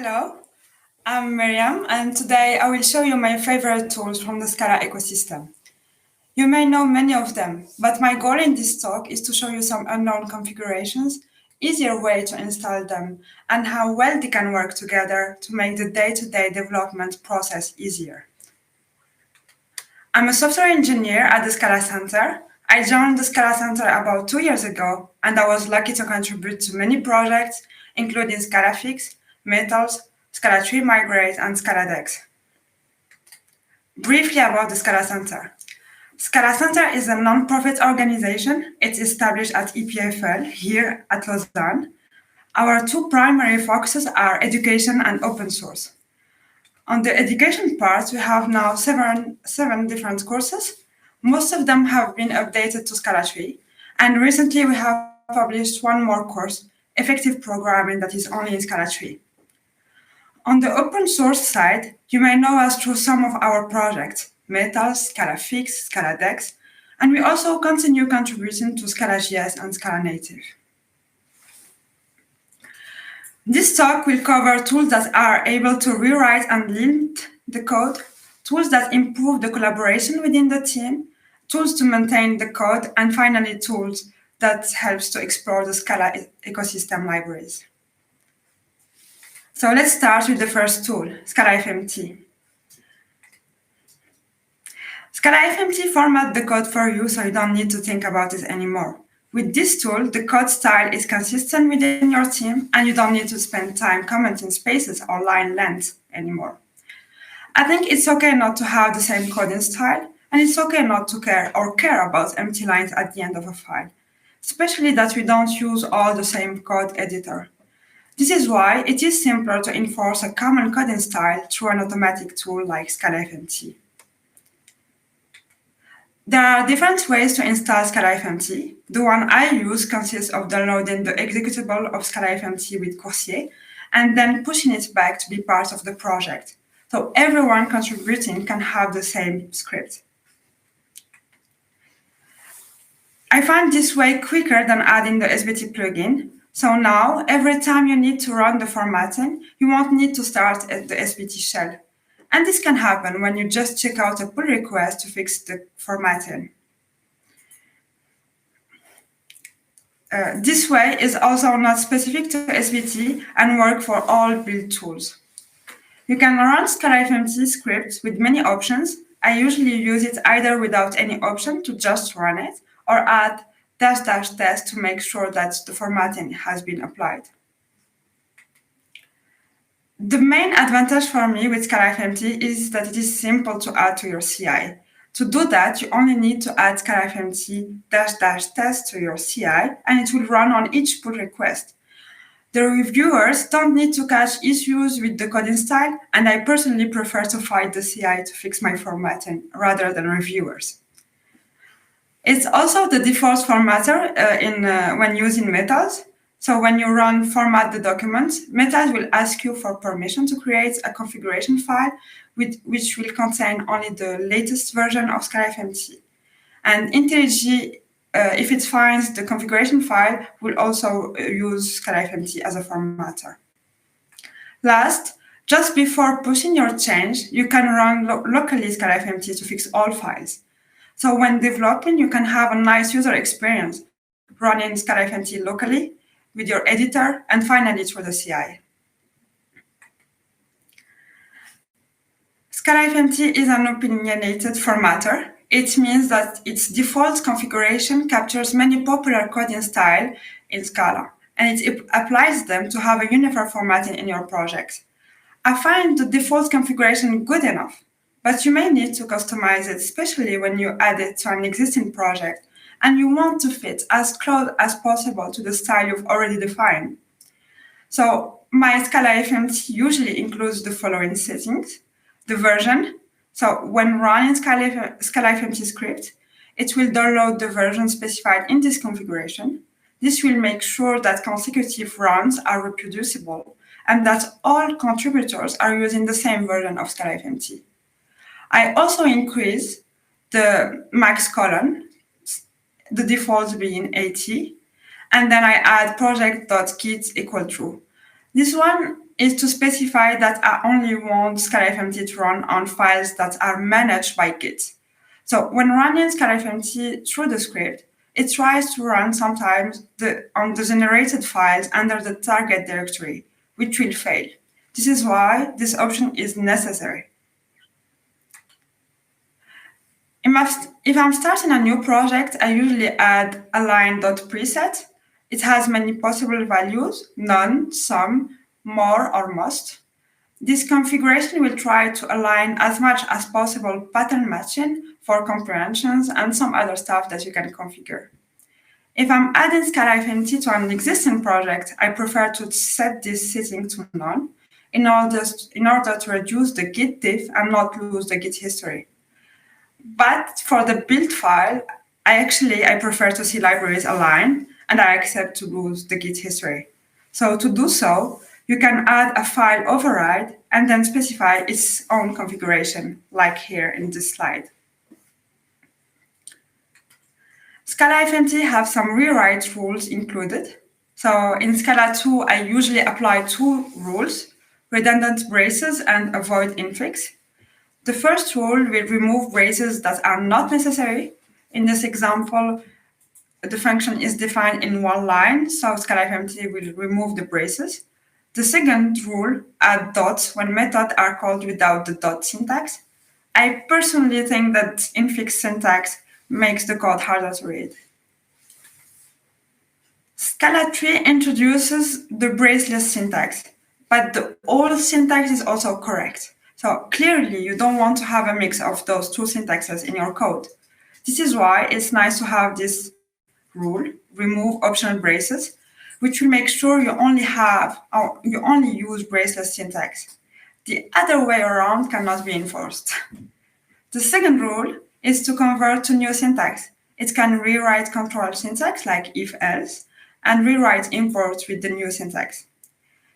Hello, I'm Meriam, and today I will show you my favorite tools from the Scala ecosystem. You may know many of them, but my goal in this talk is to show you some unknown configurations, easier way to install them, and how well they can work together to make the day-to-day development process easier. I'm a software engineer at the Scala Center. I joined the Scala Center about 2 years ago, and I was lucky to contribute to many projects, including Scalafix, Metals, Scala Tree Migrate, and Scaladex. Briefly about the Scala Center. Scala Center is a non-profit organization. It's established at EPFL here at Lausanne. Our two primary focuses are education and open source. On the education part, we have now seven different courses. Most of them have been updated to Scala Tree, and recently we have published one more course, Effective Programming, that is only in Scala Tree. On the open source side, you may know us through some of our projects, Metals, Scalafix, Scaladex, and we also continue contributing to Scala.js and Scala Native. This talk will cover tools that are able to rewrite and lint the code, tools that improve the collaboration within the team, tools to maintain the code, and finally tools that helps to explore the Scala ecosystem libraries. So let's start with the first tool, Scalafmt. Scalafmt formats the code for you, so you don't need to think about it anymore. With this tool, the code style is consistent within your team, and you don't need to spend time commenting spaces or line length anymore. I think it's okay not to have the same coding style, and it's okay not to care about empty lines at the end of a file, especially that we don't use all the same code editor. This is why it is simpler to enforce a common coding style through an automatic tool like Scalafmt. There are different ways to install Scalafmt. The one I use consists of downloading the executable of Scalafmt with Coursier and then pushing it back to be part of the project. So everyone contributing can have the same script. I find this way quicker than adding the SBT plugin. So now, every time you need to run the formatting, you won't need to start at the SBT shell. And this can happen when you just check out a pull request to fix the formatting. This way is also not specific to SBT and work for all build tools. You can run Scalafmt scripts with many options. I usually use it either without any option to just run it, or add --test to make sure that the formatting has been applied. The main advantage for me with Scalafmt is that it is simple to add to your CI. To do that, you only need to add Scalafmt --test to your CI, and it will run on each pull request. The reviewers don't need to catch issues with the coding style, and I personally prefer to fight the CI to fix my formatting rather than reviewers. It's also the default formatter when using Metals. So when you run format the document, Metals will ask you for permission to create a configuration file which will contain only the latest version of Scalafmt. And IntelliJ, if it finds the configuration file, will also use Scalafmt as a formatter. Last, just before pushing your change, you can run locally Scalafmt to fix all files. So when developing, you can have a nice user experience running Scalafmt locally with your editor and finally through the CI. Scalafmt is an opinionated formatter. It means that its default configuration captures many popular coding styles in Scala, and it applies them to have a uniform formatting in your project. I find the default configuration good enough, but you may need to customize it, especially when you add it to an existing project and you want to fit as close as possible to the style you've already defined. So my Scalafmt usually includes the following settings: the version. So when running Scalafmt script, it will download the version specified in this configuration. This will make sure that consecutive runs are reproducible and that all contributors are using the same version of Scalafmt. I also increase the max colon, the default being 80, and then I add project.kit equal true. This one is to specify that I only want Scalafmt to run on files that are managed by Git. So when running Scalafmt through the script, it tries to run sometimes on the generated files under the target directory, which will fail. This is why this option is necessary. If I'm starting a new project, I usually add a line.preset. It has many possible values, none, some, more, or most. This configuration will try to align as much as possible pattern matching for comprehensions and some other stuff that you can configure. If I'm adding Scalafmt to an existing project, I prefer to set this setting to none in order to reduce the Git diff and not lose the Git history. But for the build file, I prefer to see libraries align, and I accept to lose the Git history. So to do so, you can add a file override and then specify its own configuration, like here in this slide. Scalafmt have some rewrite rules included. So in Scala 2, I usually apply two rules, redundant braces and avoid infix. The first rule will remove braces that are not necessary. In this example, the function is defined in one line, so Scalafmt will remove the braces. The second rule, add dots when methods are called without the dot syntax. I personally think that infix syntax makes the code harder to read. Scala 3 introduces the braceless syntax, but the old syntax is also correct. So clearly, you don't want to have a mix of those two syntaxes in your code. This is why it's nice to have this rule, remove optional braces, which will make sure you only use braceless syntax. The other way around cannot be enforced. The second rule is to convert to new syntax. It can rewrite control syntax like if-else and rewrite imports with the new syntax.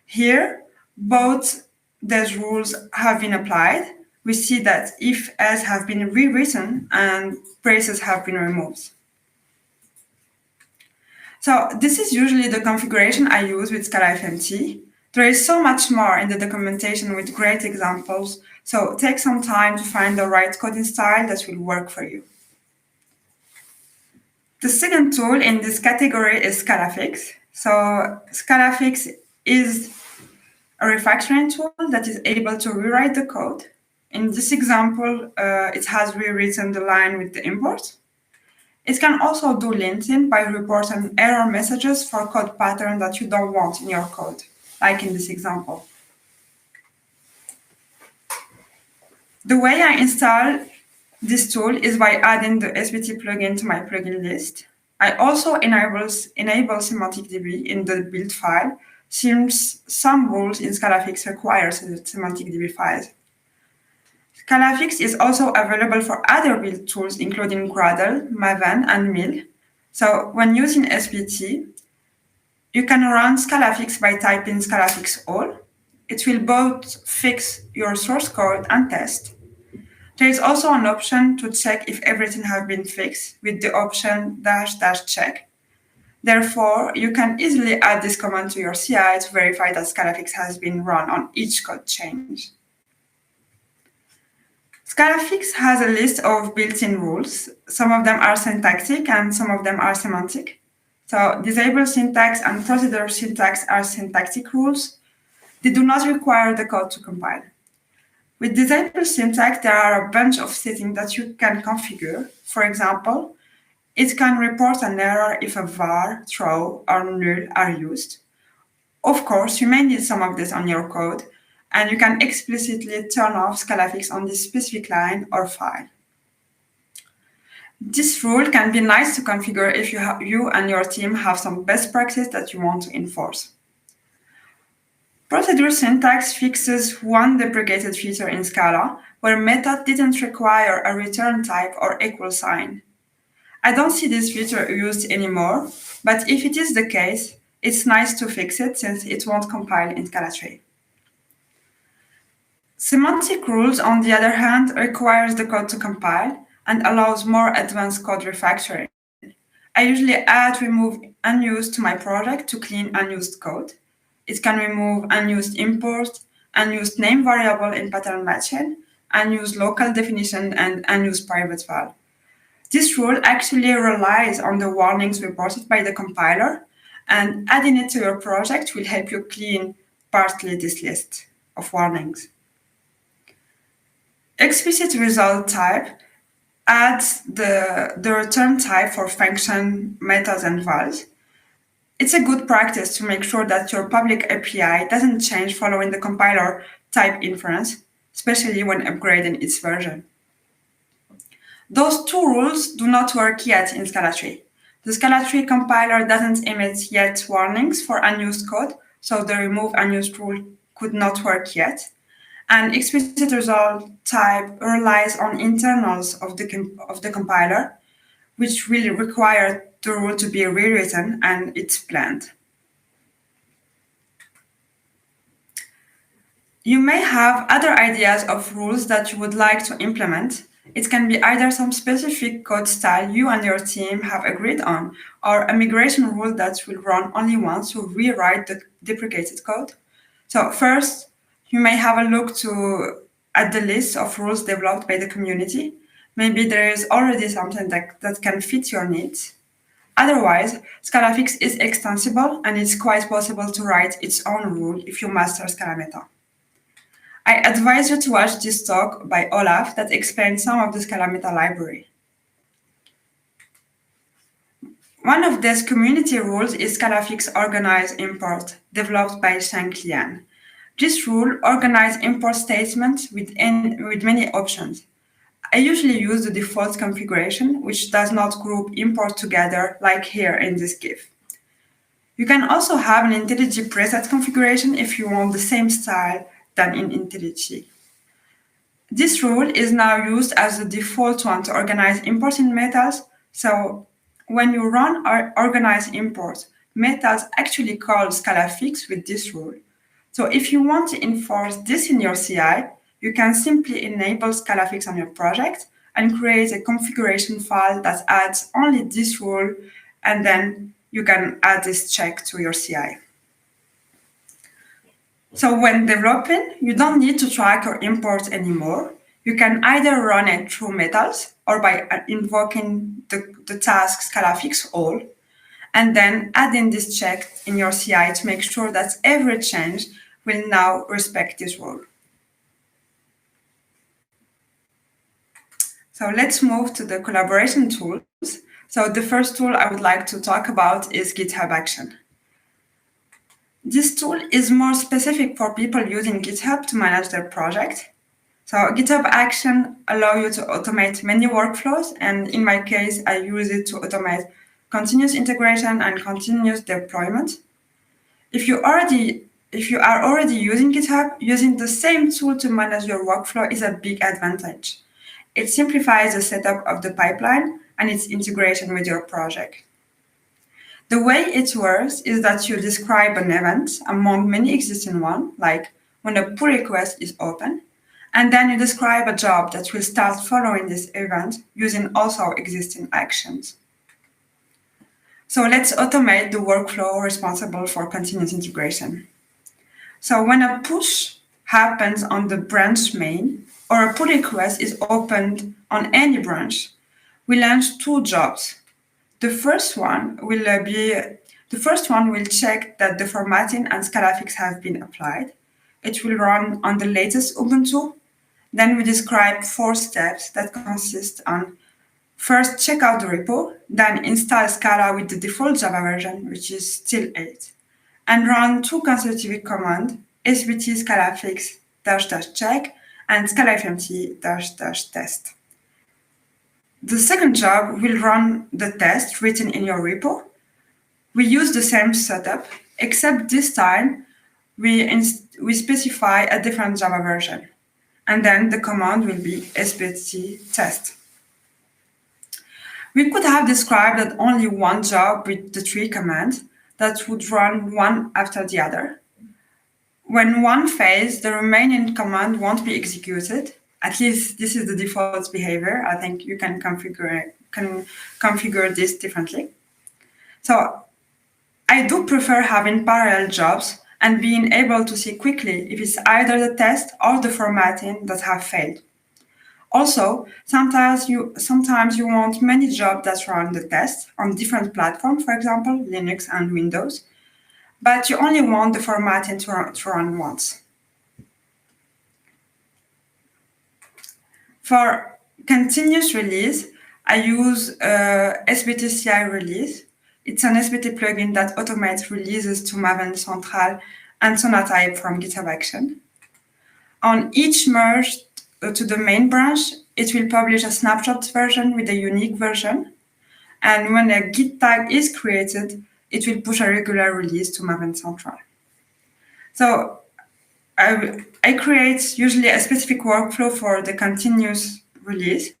Here, both those rules have been applied. We see that if-else have been rewritten and braces have been removed. So this is usually the configuration I use with Scalafmt. There is so much more in the documentation with great examples, so take some time to find the right coding style that will work for you. The second tool in this category is Scalafix. So Scalafix is a refactoring tool that is able to rewrite the code. In this example, it has rewritten the line with the import. It can also do linting by reporting error messages for code pattern that you don't want in your code, like in this example. The way I install this tool is by adding the SBT plugin to my plugin list. I also enable semantic DB in the build file, since some rules in Scalafix require semantic DB files. Scalafix is also available for other build tools, including Gradle, Maven, and Mill. So when using SBT, you can run Scalafix by typing Scalafix all. It will both fix your source code and test. There is also an option to check if everything has been fixed with the option --check. Therefore, you can easily add this command to your CI to verify that Scalafix has been run on each code change. Scalafix has a list of built-in rules. Some of them are syntactic and some of them are semantic. So disable syntax and procedure syntax are syntactic rules. They do not require the code to compile. With disable syntax, there are a bunch of settings that you can configure. For example, it can report an error if a var, throw, or null are used. Of course, you may need some of this on your code, and you can explicitly turn off Scalafix on this specific line or file. This rule can be nice to configure if you and your team have some best practice that you want to enforce. Procedure syntax fixes one deprecated feature in Scala, where method didn't require a return type or equal sign. I don't see this feature used anymore, but if it is the case, it's nice to fix it since it won't compile in Scala 3. Semantic rules, on the other hand, requires the code to compile and allows more advanced code refactoring. I usually add remove unused to my project to clean unused code. It can remove unused import, unused name variable in pattern matching, unused local definition, and unused private val. This rule actually relies on the warnings reported by the compiler, and adding it to your project will help you clean partly this list of warnings. Explicit result type adds the return type for function, methods, and vals. It's a good practice to make sure that your public API doesn't change following the compiler type inference, especially when upgrading its version. Those two rules do not work yet in Scala 3. The Scala 3 compiler doesn't emit yet warnings for unused code, so the remove unused rule could not work yet. And explicit result type relies on internals of the compiler, which will require the rule to be rewritten, and it's planned. You may have other ideas of rules that you would like to implement. It can be either some specific code style you and your team have agreed on, or a migration rule that will run only once to rewrite the deprecated code. So first, you may have a look at the list of rules developed by the community. Maybe there is already something that can fit your needs. Otherwise, Scalafix is extensible, and it's quite possible to write its own rule if you master Scala Meta. I advise you to watch this talk by Olaf that explains some of the Scala Meta library. One of these community rules is Scalafix organize import, developed by Shank Lian. This rule organizes import statements with many options. I usually use the default configuration, which does not group import together like here in this GIF. You can also have an IntelliJ preset configuration if you want the same style than in IntelliJ. This rule is now used as the default one to organize imports in metals. So when you run organize import, metals actually call Scalafix with this rule. So if you want to enforce this in your CI, you can simply enable Scalafix on your project and create a configuration file that adds only this rule, and then you can add this check to your CI. So when developing, you don't need to track your imports anymore. You can either run it through metals or by invoking the task Scalafix all, and then adding this check in your CI to make sure that every change will now respect this rule. So let's move to the collaboration tools. So the first tool I would like to talk about is GitHub Action. This tool is more specific for people using GitHub to manage their project. So GitHub Action allows you to automate many workflows, and in my case, I use it to automate continuous integration and continuous deployment. If you are already using GitHub, using the same tool to manage your workflow is a big advantage. It simplifies the setup of the pipeline and its integration with your project. The way it works is that you describe an event among many existing ones, like when a pull request is open, and then you describe a job that will start following this event using also existing actions. So let's automate the workflow responsible for continuous integration. So when a push happens on the branch main, or a pull request is opened on any branch, we launch two jobs. The first one will check that the formatting and Scalafix have been applied. It will run on the latest Ubuntu. Then we describe 4 steps that consist on first check out the repo, then install Scala with the default Java version, which is still 8, and run 2 consecutive commands, sbt scalafix --check and scalafmt --test. The second job will run the test written in your repo. We use the same setup, except this time we specify a different Java version. And then the command will be sbt test. We could have described that only one job with the 3 commands that would run one after the other. When one fails, the remaining command won't be executed. At least this is the default behavior. I think you can configure this differently. So I do prefer having parallel jobs and being able to see quickly if it's either the test or the formatting that have failed. Also, sometimes you want many jobs that run the test on different platforms, for example, Linux and Windows, but you only want the formatting to run once. For continuous release, I use SBT CI release. It's an SBT plugin that automates releases to Maven Central and Sonatype from GitHub Action. On each merge to the main branch, it will publish a snapshot version with a unique version. And when a Git tag is created, it will push a regular release to Maven Central. So I create usually a specific workflow for the continuous release,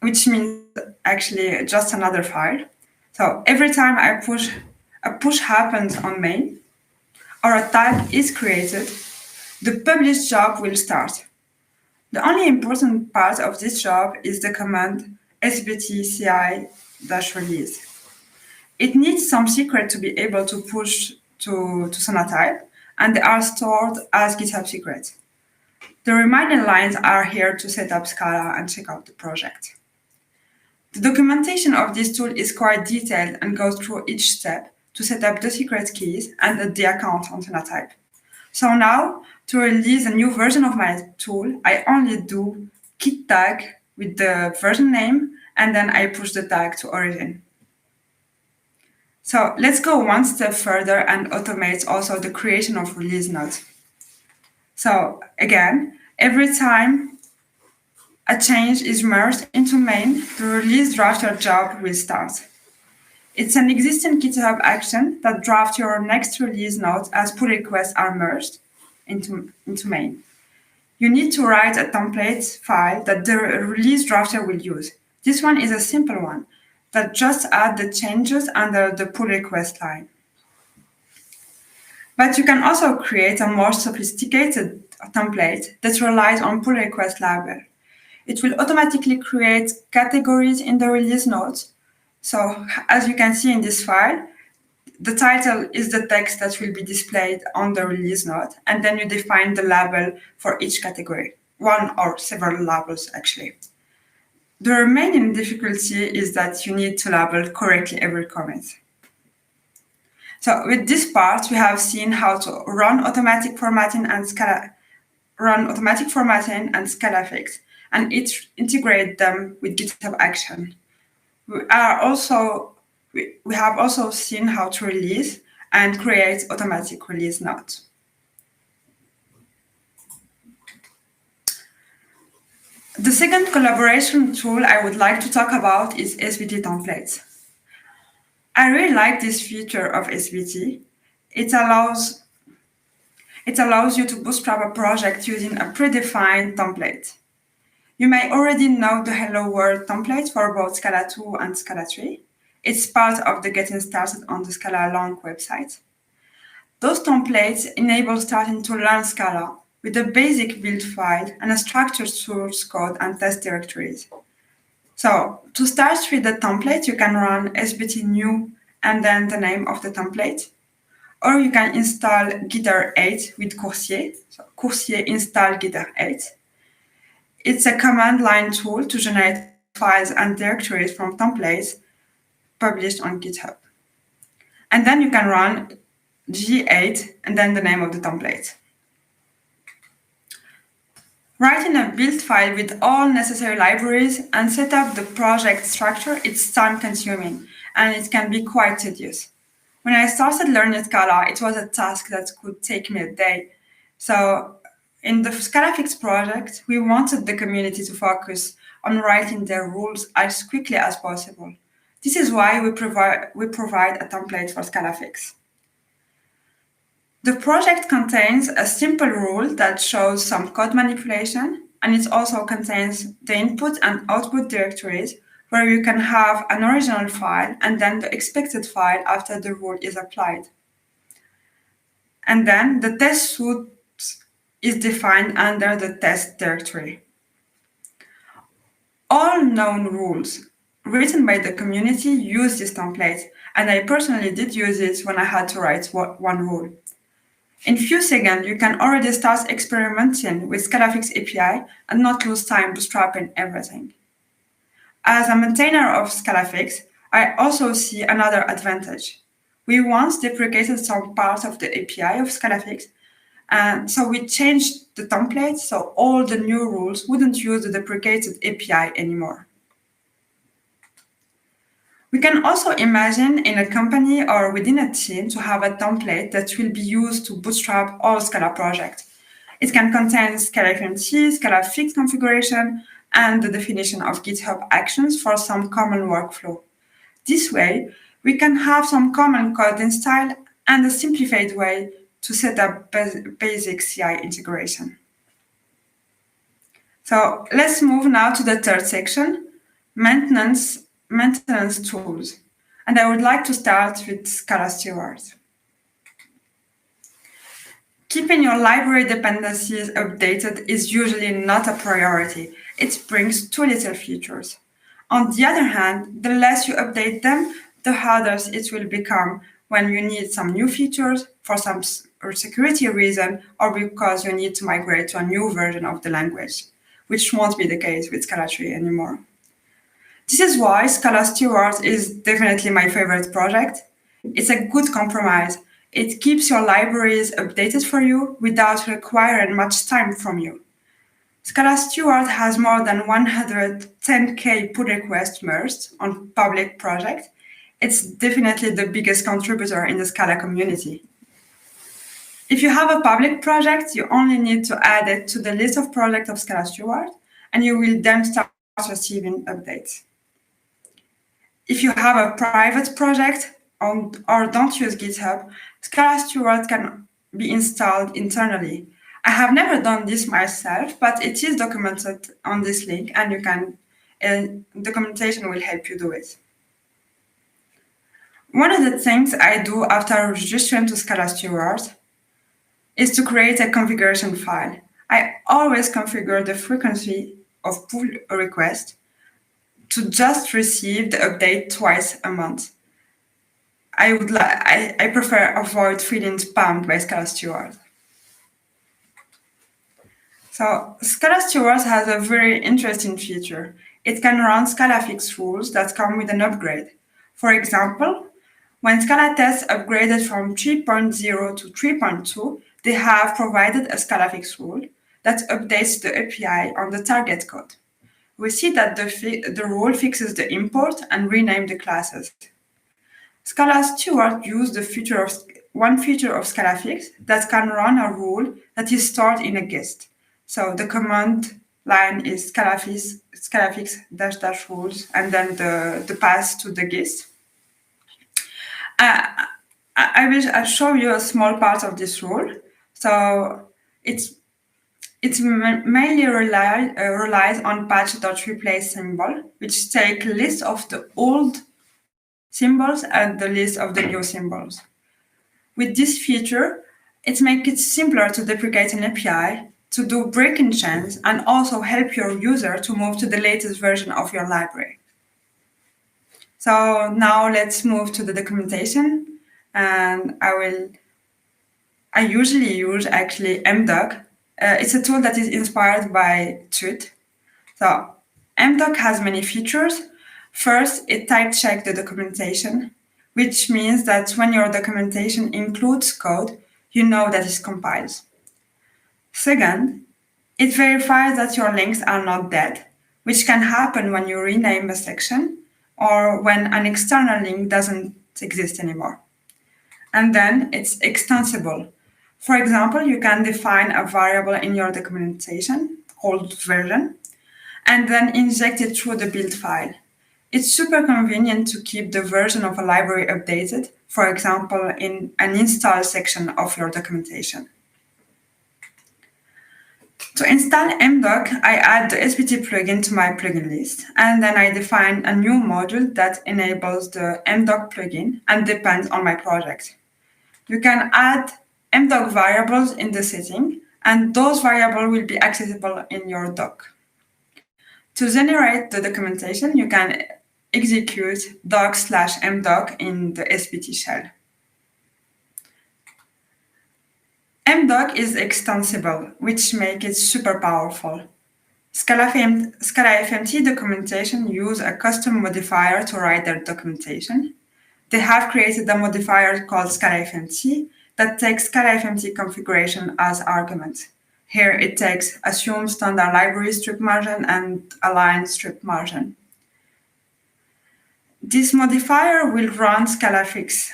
which means actually just another file. So every time a push happens on main, or a tag is created, the published job will start. The only important part of this job is the command sbt ci-release. It needs some secret to be able to push to Sonatype, and they are stored as GitHub secrets. The remaining lines are here to set up Scala and check out the project. The documentation of this tool is quite detailed and goes through each step to set up the secret keys and the account on Sonatype. So now, to release a new version of my tool, I only do git tag with the version name, and then I push the tag to origin. So let's go one step further and automate also the creation of release notes. So again, every time a change is merged into main, the release drafter job will start. It's an existing GitHub action that drafts your next release note as pull requests are merged into main. You need to write a template file that the release drafter will use. This one is a simple one that just adds the changes under the pull request line. But you can also create a more sophisticated template that relies on pull request label. It will automatically create categories in the release notes. So as you can see in this file, the title is the text that will be displayed on the release note, and then you define the label for each category, one or several labels actually. The remaining difficulty is that you need to label correctly every commit. So with this part, we have seen how to run automatic formatting and Scalafix, and integrate them with GitHub Action. We have also seen how to release and create automatic release notes. The second collaboration tool I would like to talk about is SBT templates. I really like this feature of SBT. It allows you to bootstrap a project using a predefined template. You may already know the Hello World template for both Scala 2 and Scala 3. It's part of the Getting Started on the Scala Long website. Those templates enable starting to learn Scala with a basic build file and a structured source code and test directories. So to start with the template, you can run sbt new and then the name of the template. Or you can install Gitter 8 with Coursier. So Coursier install Gitter 8. It's a command line tool to generate files and directories from templates published on GitHub. And then you can run G8 and then the name of the template. Writing a build file with all necessary libraries and set up the project structure, it's time-consuming, and it can be quite tedious. When I started learning Scala, it was a task that could take me a day. So in the Scalafix project, we wanted the community to focus on writing their rules as quickly as possible. This is why we provide a template for Scalafix. The project contains a simple rule that shows some code manipulation, and it also contains the input and output directories where you can have an original file and then the expected file after the rule is applied. And then the test suite is defined under the test directory. All known rules written by the community use this template, and I personally did use it when I had to write one rule. In few seconds, you can already start experimenting with Scalafix API and not lose time bootstrapping everything. As a maintainer of Scalafix, I also see another advantage. We once deprecated some part of the API of Scalafix, and so we changed the template so all the new rules wouldn't use the deprecated API anymore. We can also imagine in a company or within a team to have a template that will be used to bootstrap all Scala projects. It can contain Scalafmt, Scalafix configuration, and the definition of GitHub actions for some common workflow. This way, we can have some common coding style and a simplified way to set up basic CI integration. So let's move now to the third section, maintenance tools. And I would like to start with Scala stewards. Keeping your library dependencies updated is usually not a priority. It brings too little features. On the other hand, the less you update them, the harder it will become when you need some new features for some security reason or because you need to migrate to a new version of the language, which won't be the case with Scala 3 anymore. This is why Scala Stewards is definitely my favorite project. It's a good compromise. It keeps your libraries updated for you without requiring much time from you. Scala Steward has more than 110k pull requests merged on public project. It's definitely the biggest contributor in the Scala community. If you have a public project, you only need to add it to the list of projects of Scala Steward, and you will then start receiving updates. If you have a private project or don't use GitHub, Scala Steward can be installed internally. I have never done this myself, but it is documented on this link, and you can documentation will help you do it. One of the things I do after registering to Scala Steward is to create a configuration file. I always configure the frequency of pull requests to just receive the update twice a month. I prefer avoid feeling spammed by Scala Steward. So Scala Steward has a very interesting feature. It can run Scalafix rules that come with an upgrade. For example, when Scala tests upgraded from 3.0 to 3.2, they have provided a Scalafix rule that updates the API on the target code. We see that the rule fixes the import and rename the classes. Scala Steward uses one feature of Scalafix that can run a rule that is stored in a guest. So the command line is Scalafix --rules, and then the path to the guest. I will show you a small part of this rule. So it's mainly relies on patch.replace symbol, which take list of the old symbols and the list of the new symbols. With this feature, it makes it simpler to deprecate an API, to do break-in chains, and also help your user to move to the latest version of your library. So now let's move to the documentation, and I usually use actually mdoc. It's a tool that is inspired by Tut. So mdoc has many features. First, it type checks the documentation, which means that when your documentation includes code, you know that it compiles. Second, it verifies that your links are not dead, which can happen when you rename a section or when an external link doesn't exist anymore. And then it's extensible. For example, you can define a variable in your documentation called version, and then inject it through the build file. It's super convenient to keep the version of a library updated, for example, in an install section of your documentation. To install mdoc, I add the SBT plugin to my plugin list, and then I define a new module that enables the mdoc plugin and depends on my project. You can add mdoc variables in the setting, and those variables will be accessible in your doc. To generate the documentation, you can execute doc/mdoc in the SBT shell. mdoc is extensible, which makes it super powerful. Scalafmt documentation use a custom modifier to write their documentation. They have created a modifier called Scalafmt that takes Scalafmt configuration as argument. Here it takes assume standard library strip margin and align strip margin. This modifier will run Scalafix,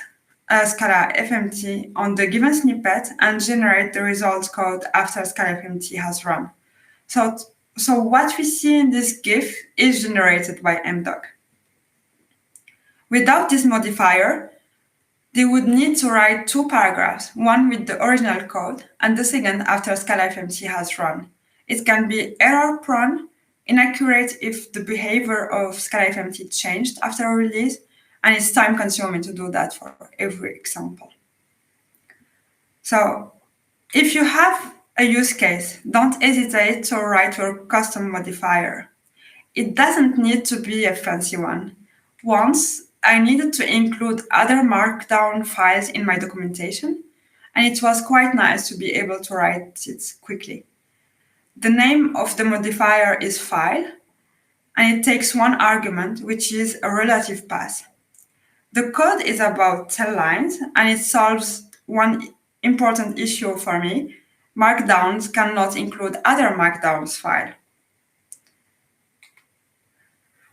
Scalafmt on the given snippet and generate the result code after Scalafmt has run. So what we see in this GIF is generated by mdoc. Without this modifier, they would need to write two paragraphs, one with the original code and the second after Scalafmt has run. It can be error-prone, inaccurate if the behavior of Scalafmt changed after a release, and it's time-consuming to do that for every example. So if you have a use case, don't hesitate to write your custom modifier. It doesn't need to be a fancy one. Once, I needed to include other markdown files in my documentation, and it was quite nice to be able to write it quickly. The name of the modifier is file, and it takes one argument, which is a relative path. The code is about 10 lines, and it solves one important issue for me. Markdowns cannot include other markdowns file.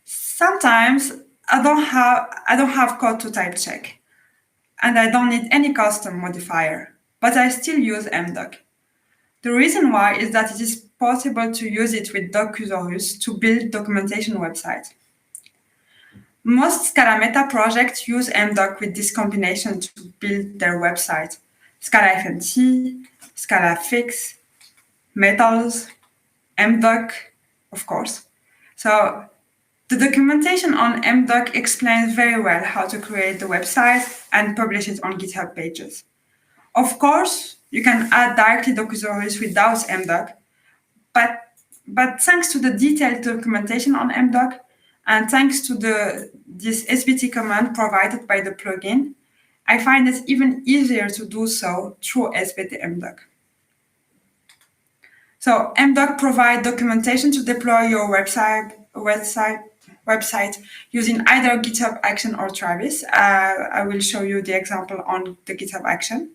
Sometimes I don't have code to type check, and I don't need any custom modifier, but I still use mdoc. The reason why is that it is possible to use it with Docusaurus to build documentation websites. Most Scala meta projects use mdoc with this combination to build their website. Scalafmt, Scalafix, metals, mdoc, of course. So the documentation on mdoc explains very well how to create the website and publish it on GitHub pages. Of course, you can add directly Docusaurus without mdoc, but thanks to the detailed documentation on mdoc and thanks to this SBT command provided by the plugin, I find it even easier to do so through SBT mdoc. So mdoc provides documentation to deploy your website using either GitHub Action or Travis. I will show you the example on the GitHub Action.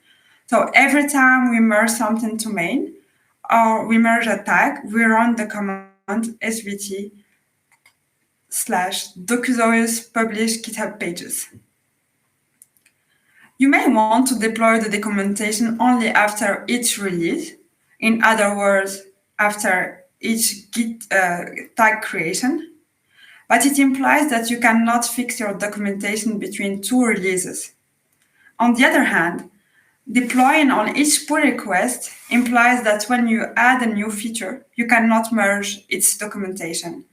So every time we merge something to main or we merge a tag, we run the command svt/docusaurus publish GitHub pages. You may want to deploy the documentation only after each release. In other words, after each Git tag creation. But it implies that you cannot fix your documentation between two releases. On the other hand, deploying on each pull request implies that when you add a new feature, you cannot merge its documentation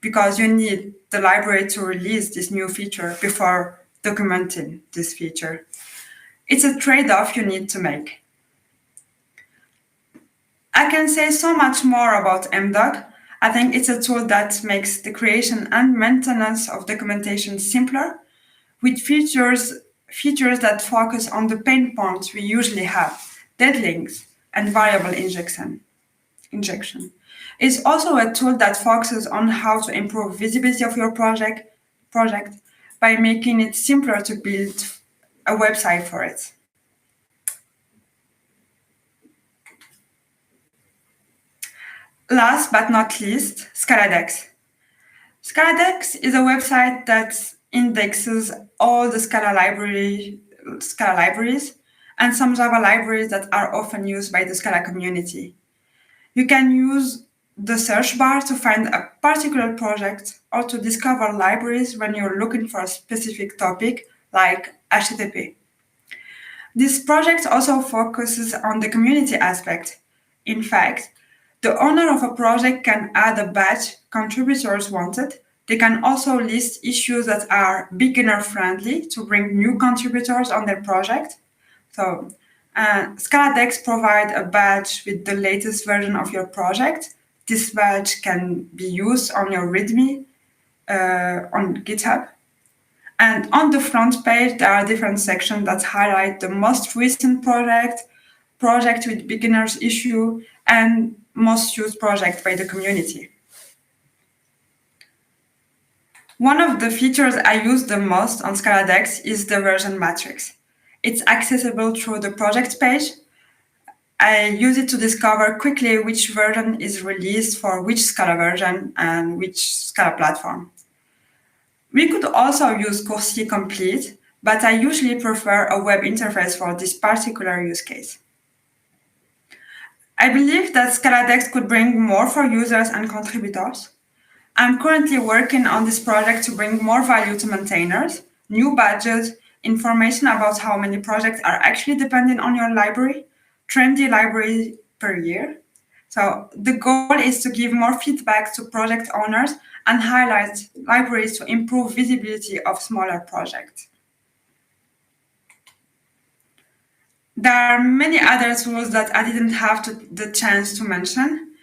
because you need the library to release this new feature before documenting this feature. It's a trade-off you need to make. I can say so much more about mdoc. I think it's a tool that makes the creation and maintenance of documentation simpler with features that focus on the pain points we usually have, dead links and variable injection. It's also a tool that focuses on how to improve visibility of your project by making it simpler to build a website for it. Last but not least, Scaladex. Scaladex is a website that indexes all the Scala libraries and some Java libraries that are often used by the Scala community. You can use the search bar to find a particular project or to discover libraries when you're looking for a specific topic like HTTP. This project also focuses on the community aspect. In fact, the owner of a project can add a badge contributors wanted. They can also list issues that are beginner-friendly to bring new contributors on their project. So Scaladex provides a badge with the latest version of your project. This badge can be used on your README on GitHub. And on the front page, there are different sections that highlight the most recent project, project with beginners issue, and most used project by the community. One of the features I use the most on Scaladex is the version matrix. It's accessible through the project page. I use it to discover quickly which version is released for which Scala version and which Scala platform. We could also use Coursier Complete, but I usually prefer a web interface for this particular use case. I believe that Scaladex could bring more for users and contributors. I'm currently working on this project to bring more value to maintainers, new badges, information about how many projects are actually dependent on your library, trendy library per year. So the goal is to give more feedback to project owners and highlight libraries to improve visibility of smaller projects. There are many other tools that I didn't have the chance to mention.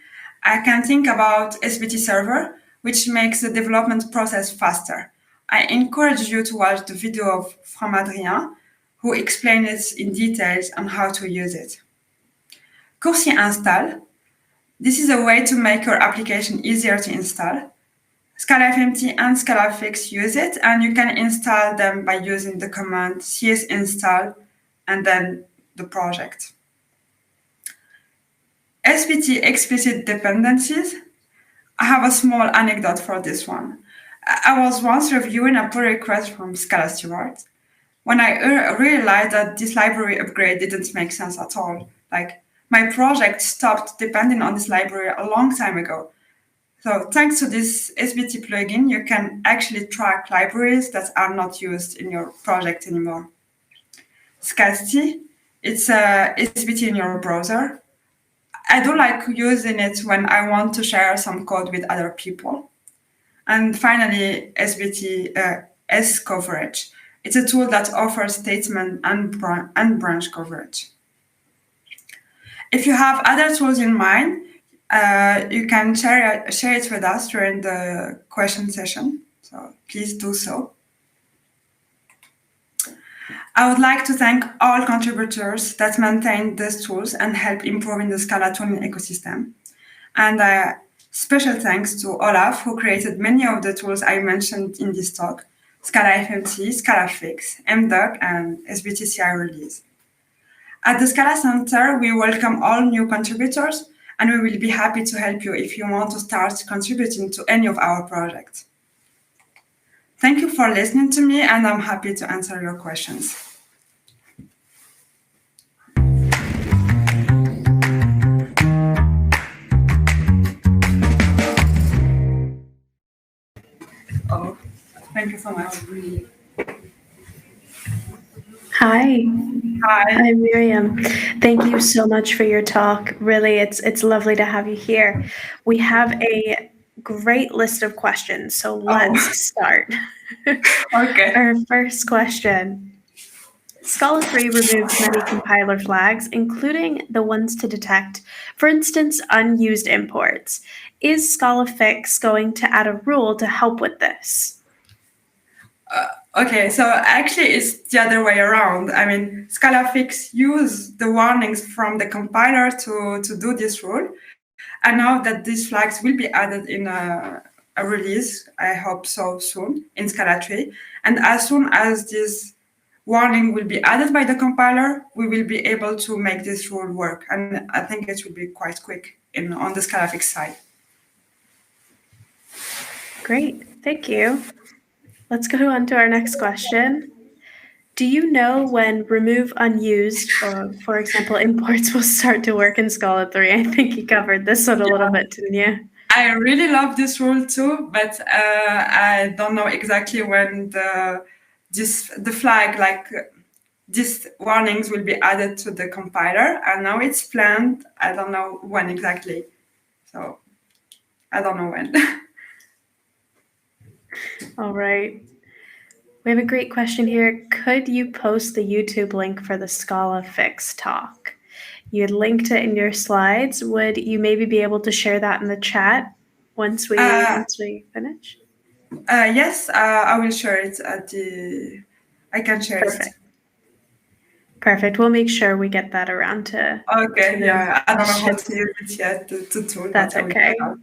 I can think about SBT Server, which makes the development process faster. I encourage you to watch the video from Adrien, who explains in details on how to use it. Coursier Install. This is a way to make your application easier to install. Scalafmt and Scalafix use it, and you can install them by using the command cs install and then the project. SBT explicit dependencies. I have a small anecdote for this one. I was once reviewing a pull request from Scala Steward when I realized that this library upgrade didn't make sense at all. Like, my project stopped depending on this library a long time ago. So thanks to this SBT plugin, you can actually track libraries that are not used in your project anymore. Scasti, it's a SBT in your browser. I do like using it when I want to share some code with other people. And finally, SBT S coverage. It's a tool that offers statement and branch coverage. If you have other tools in mind, you can share it with us during the question session. So please do so. I would like to thank all contributors that maintain these tools and help improving the Scala tooling ecosystem. And special thanks to Olaf, who created many of the tools I mentioned in this talk: Scalafmt, Scalafix, MDoc, and SBTCI release. At the Scala Center, we welcome all new contributors, and we will be happy to help you if you want to start contributing to any of our projects. Thank you for listening to me, and I'm happy to answer your questions. Oh, thank you so much. Hi. Hi. Hi, Miriam. Thank you so much for your talk. Really, it's lovely to have you here. We have a great list of questions, so let's start. Okay. Our first question. Scala 3 removes many compiler flags, including the ones to detect, for instance, unused imports. Is Scalafix going to add a rule to help with this? Okay, so actually it's the other way around. I mean, Scalafix use the warnings from the compiler to do this rule. And now that these flags will be added in a release, I hope so soon, in Scala 3. And as soon as this warning will be added by the compiler, we will be able to make this rule work. And I think it will be quite quick on the Scalafix side. Great, thank you. Let's go on to our next question. Do you know when remove unused, or for example, imports will start to work in Scala 3? I think you covered this one a little bit, didn't you? I really love this rule too, but I don't know exactly when the flag, like these warnings, will be added to the compiler. And now it's planned. I don't know when exactly. So I don't know when. All right. We have a great question here. Could you post the YouTube link for the Scalafix talk? You had linked it in your slides. Would you maybe be able to share that in the chat once we finish? Yes, I will share it I can share Perfect. it. Perfect. We'll make sure we get that around to. Okay, to yeah, I don't know how questions. to use it yet, the tool, That's but I will okay. try out.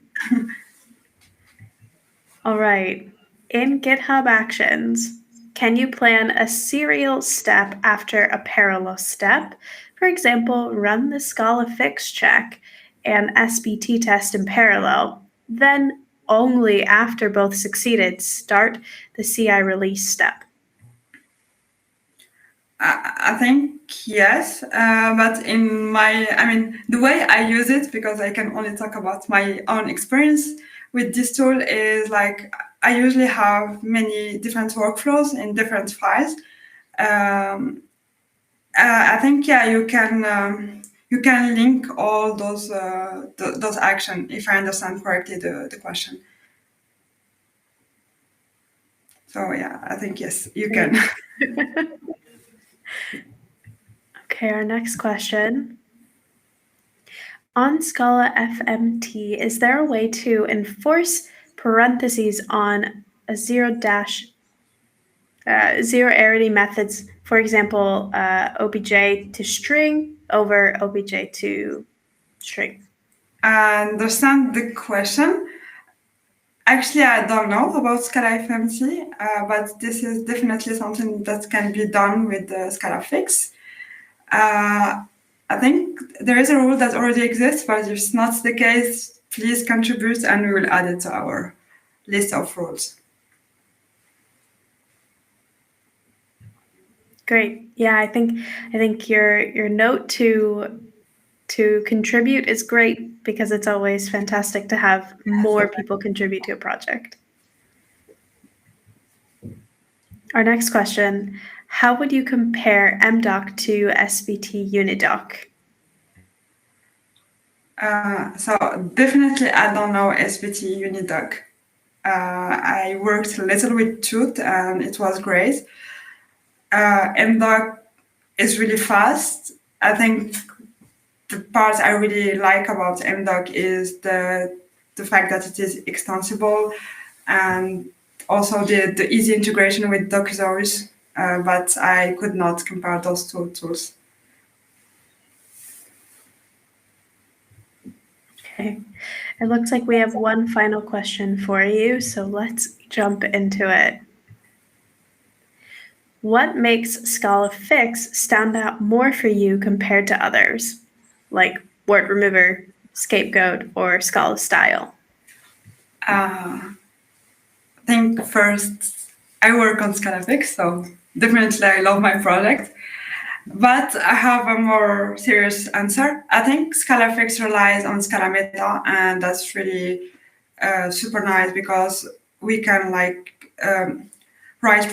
All right. In GitHub Actions, can you plan a serial step after a parallel step? For example, run the Scalafix check and SBT test in parallel. Then, only after both succeeded, start the CI release step. I think yes, but the way I use it, because I can only talk about my own experience with this tool, is like I usually have many different workflows in different files. I think you can link all those actions, if I understand correctly the question. So yeah, I think yes, you can. Okay, our next question. On Scalafmt, is there a way to enforce parentheses on a zero arity methods, for example, obj to string over obj to string? I understand the question. Actually, I don't know about Scalafmt, but this is definitely something that can be done with the Scalafix. I think there is a rule that already exists, but if it's not the case, please contribute and we will add it to our list of rules. Great. Yeah, I think your note to contribute is great because it's always fantastic to have more people contribute to a project. Our next question, how would you compare MDoc to SBT Unidoc? So definitely I don't know SBT Unidoc. I worked a little with Tooth and it was great. MDoc is really fast. I think the part I really like about MDoc is the fact that it is extensible and also the easy integration with Docusaurus, but I could not compare those two tools. Okay, it looks like we have one final question for you, so let's jump into it. What makes Scalafix stand out more for you compared to others, like word remover, scapegoat, or Scala style? I think first, I work on Scalafix, so definitely I love my project. But I have a more serious answer. I think Scalafix relies on Scala Meta, and that's really super nice because we can write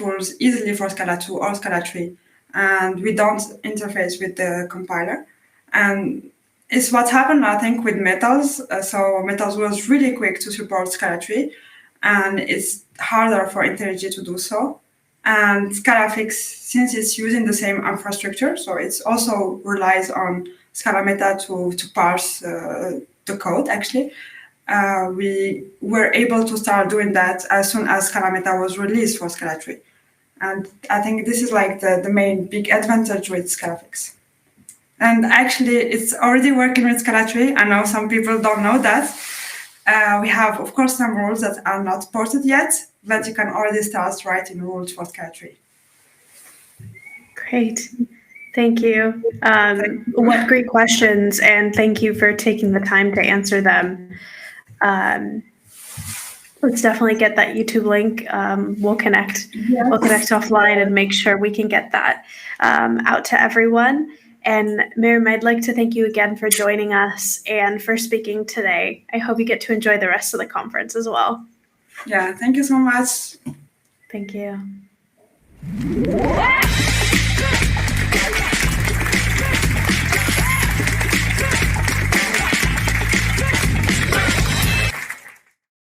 rules easily for Scala 2 or Scala 3, and we don't interface with the compiler. And it's what happened, I think, with Metals. So Metals was really quick to support Scala 3, and it's harder for IntelliJ to do so. And Scalafix, since it's using the same infrastructure, so it also relies on Scala Meta to parse the code, actually. We were able to start doing that as soon as Scala Meta was released for Scala 3. And I think this is like the main big advantage with Scalafix. And actually, it's already working with Scala 3. I know some people don't know that. We have, of course, some rules that are not ported yet, but you can already start writing rules for Scala 3. Great. Thank you. What great questions, and thank you for taking the time to answer them. Let's definitely get that YouTube link. We'll connect. Yes. We'll connect offline and make sure we can get that out to everyone. And Meriam, I'd like to thank you again for joining us and for speaking today. I hope you get to enjoy the rest of the conference as well. Yeah, thank you so much. Thank you.